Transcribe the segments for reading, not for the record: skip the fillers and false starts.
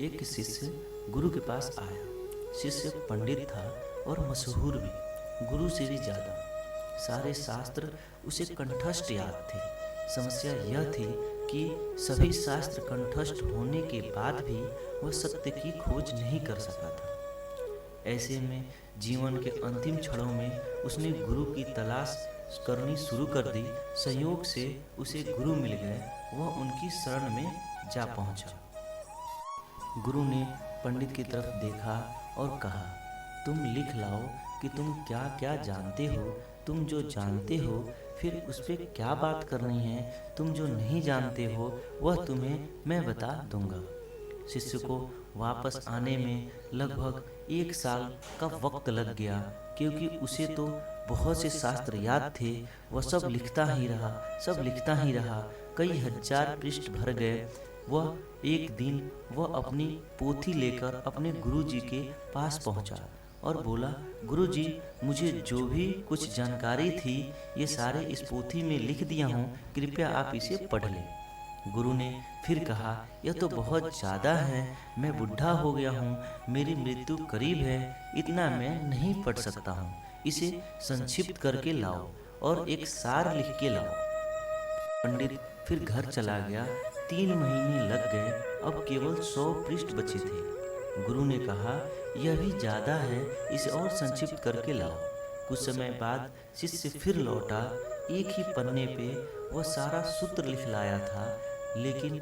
एक शिष्य गुरु के पास आया। शिष्य पंडित था और मशहूर भी, गुरु से भी ज़्यादा। सारे शास्त्र उसे कंठस्थ याद थे। समस्या यह थी कि सभी शास्त्र कंठस्थ होने के बाद भी वह सत्य की खोज नहीं कर सका था। ऐसे में जीवन के अंतिम क्षणों में उसने गुरु की तलाश करनी शुरू कर दी। संयोग से उसे गुरु मिल गए। वह उनकी शरण में जा पहुंचा। गुरु ने पंडित की तरफ देखा और कहा, तुम लिख लाओ कि तुम क्या क्या जानते हो। तुम जो जानते हो फिर उस पर क्या बात करनी है। तुम जो नहीं जानते हो वह तुम्हें मैं बता दूंगा। शिष्य को वापस आने में लगभग 1 साल का वक्त लग गया, क्योंकि उसे तो बहुत से शास्त्र याद थे। वह सब लिखता ही रहा, सब लिखता ही रहा। कई हजार पृष्ठ भर गए। वह एक दिन वह अपनी पोथी लेकर अपने गुरुजी के पास पहुंचा और बोला, गुरुजी, मुझे जो भी कुछ जानकारी थी ये सारे इस पोथी में लिख दिया हूँ, कृपया आप इसे पढ़ लें। गुरु ने फिर कहा, यह तो बहुत ज़्यादा है, मैं बूढ़ा हो गया हूँ, मेरी मृत्यु करीब है, इतना मैं नहीं पढ़ सकता हूँ। इसे संक्षिप्त करके लाओ और एक सार लिख के लाओ। पंडित फिर घर चला गया। 3 महीने लग गए। अब केवल 100 पृष्ठ बचे थे। गुरु ने कहा, यह भी ज़्यादा है, इसे और संक्षिप्त करके लाओ। कुछ समय बाद शिष्य फिर लौटा। एक ही पन्ने पे वह सारा सूत्र लिख लाया था, लेकिन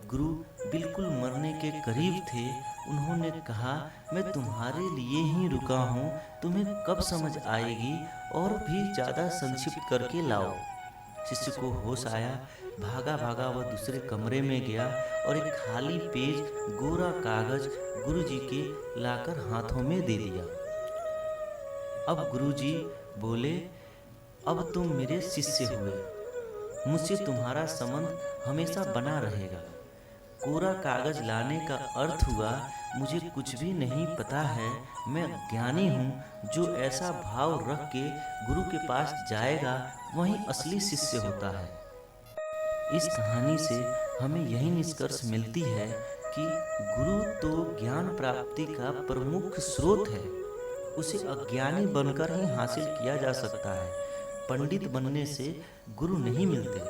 गुरु बिल्कुल मरने के करीब थे। उन्होंने कहा, मैं तुम्हारे लिए ही रुका हूँ, तुम्हें कब समझ आएगी, और भी ज़्यादा संक्षिप्त करके लाओ। शिष्य को होश आया। भागा भागा वह दूसरे कमरे में गया और एक खाली पेज, गोरा कागज गुरुजी के लाकर हाथों में दे दिया। अब गुरुजी बोले, अब तुम मेरे शिष्य हुए, मुझसे तुम्हारा संबंध हमेशा बना रहेगा। कोरा कागज लाने का अर्थ हुआ, मुझे कुछ भी नहीं पता है, मैं ज्ञानी हूँ। जो ऐसा भाव रख के गुरु के पास जाएगा वही असली शिष्य होता है। इस कहानी से हमें यही निष्कर्ष मिलती है कि गुरु तो ज्ञान प्राप्ति का प्रमुख स्रोत है। उसे अज्ञानी बनकर ही हासिल किया जा सकता है। पंडित बनने से गुरु नहीं मिलते।